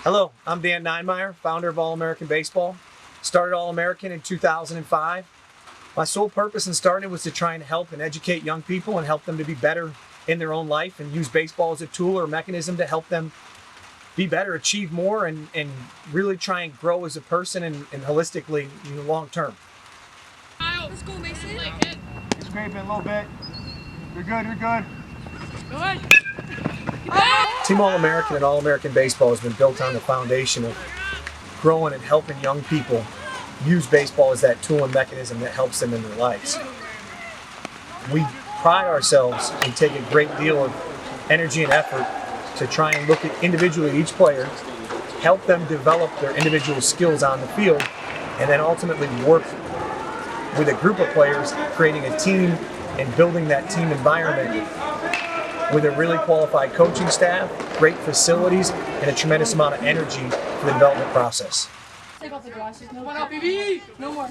Hello, I'm Dan Ninemire, founder of All-American Baseball. Started All-American in 2005. My sole purpose in starting it was to try and help and educate young people and help them to be better in their own life and use baseball as a tool or mechanism to help them be better, achieve more, and really try and grow as a person and holistically in the long term. Let's go, Mason. Scraping a little bit. You're good, you're good. Good. Team All-American and All-American Baseball has been built on the foundation of growing and helping young people use baseball as that tool and mechanism that helps them in their lives. We pride ourselves and take a great deal of energy and effort to try and look at individually each player, help them develop their individual skills on the field, and then ultimately work with a group of players, creating a team and building that team environment with a really qualified coaching staff, great facilities, and a tremendous amount of energy for the development process. Take off the glasses. No more, BB. No more.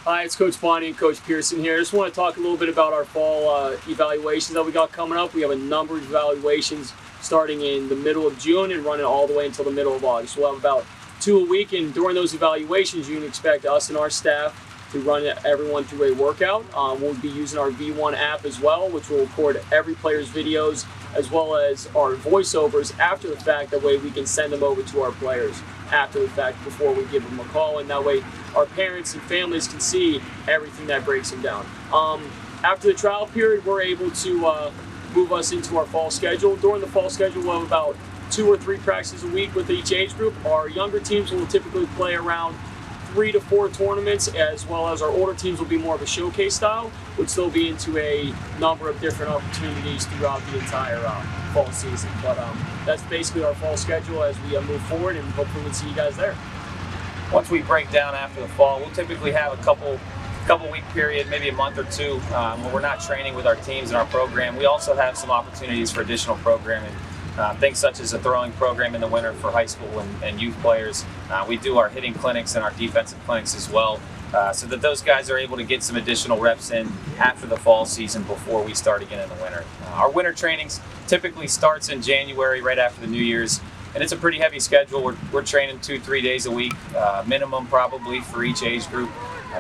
Hi, it's Coach Bondi and Coach Pearson here. I just want to talk a little bit about our fall evaluations that we got coming up. We have a number of evaluations starting in the middle of June and running all the way until the middle of August. We'll have about 2 a week, and during those evaluations, you can expect us and our staff to run everyone through a workout. We'll be using our V1 app as well, which will record every player's videos as well as our voiceovers after the fact. That way we can send them over to our players after the fact before we give them a call, and that way our parents and families can see everything that breaks them down. After the trial period, we're able to move us into our fall schedule. During the fall schedule, we'll have about 2 or 3 practices a week with each age group. Our younger teams will typically play around 3 to 4 tournaments, as well as our older teams will be more of a showcase style, which they'll be into a number of different opportunities throughout the entire fall season. But that's basically our fall schedule as we move forward, and hopefully we'll see you guys there. Once we break down after the fall, we'll typically have a couple week period, maybe a month or two, where we're not training with our teams in our program. We also have some opportunities for additional programming. Things such as a throwing program in the winter for high school and youth players. We do our hitting clinics and our defensive clinics as well, so that those guys are able to get some additional reps in after the fall season before we start again in the winter. Our winter trainings typically starts in January, right after the New Year's, and it's a pretty heavy schedule. We're training 2-3 days a week, minimum probably for each age group.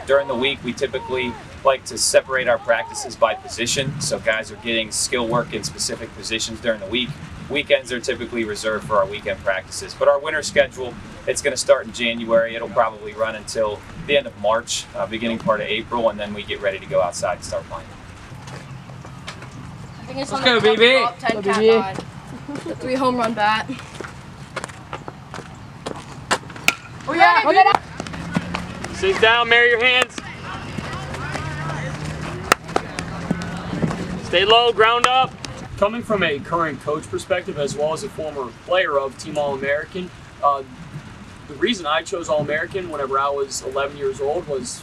During the week, we typically like to separate our practices by position, so guys are getting skill work in specific positions during the week. Weekends are typically reserved for our weekend practices. But our winter schedule, it's going to start in January. It'll probably run until the end of March, beginning part of April, and then we get ready to go outside and start playing. I think it's Let's go, BB. Top 10 cat the 3 home run bat. Oh yeah! Sit down, marry your hands. Stay low, ground up. Coming from a current coach perspective, as well as a former player of Team All-American, the reason I chose All-American whenever I was 11 years old was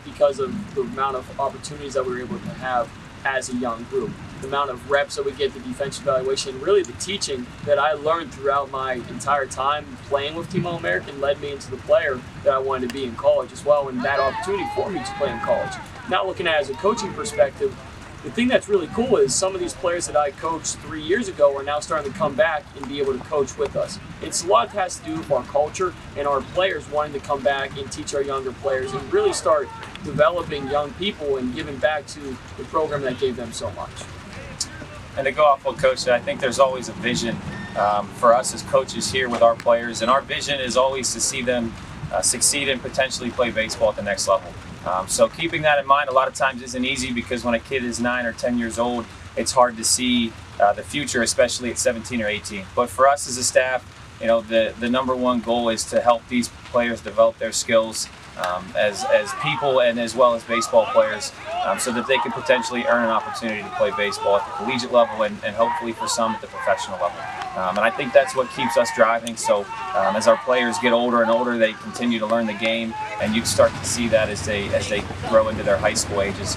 because of the amount of opportunities that we were able to have as a young group. The amount of reps that we get, the defensive evaluation, really the teaching that I learned throughout my entire time playing with Team All-American led me into the player that I wanted to be in college as well, and that opportunity for me to play in college. Now looking at it as a coaching perspective, the thing that's really cool is some of these players that I coached 3 years ago are now starting to come back and be able to coach with us. It's a lot has to do with our culture and our players wanting to come back and teach our younger players and really start developing young people and giving back to the program that gave them so much. And to go off what Coach said, I think there's always a vision for us as coaches here with our players, and our vision is always to see them succeed and potentially play baseball at the next level. So keeping that in mind a lot of times isn't easy, because when a kid is 9 or 10 years old, it's hard to see the future, especially at 17 or 18. But for us as a staff, you know, the number one goal is to help these players develop their skills as people and as well as baseball players, so that they can potentially earn an opportunity to play baseball at the collegiate level and hopefully for some at the professional level. And I think that's what keeps us driving. So as our players get older and older, they continue to learn the game, and you start to see that as they grow into their high school ages.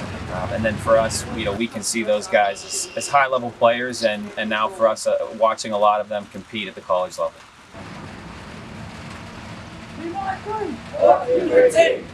And then for us, you know, we can see those guys as high-level players, and now for us, watching a lot of them compete at the college level. 3 more, 3.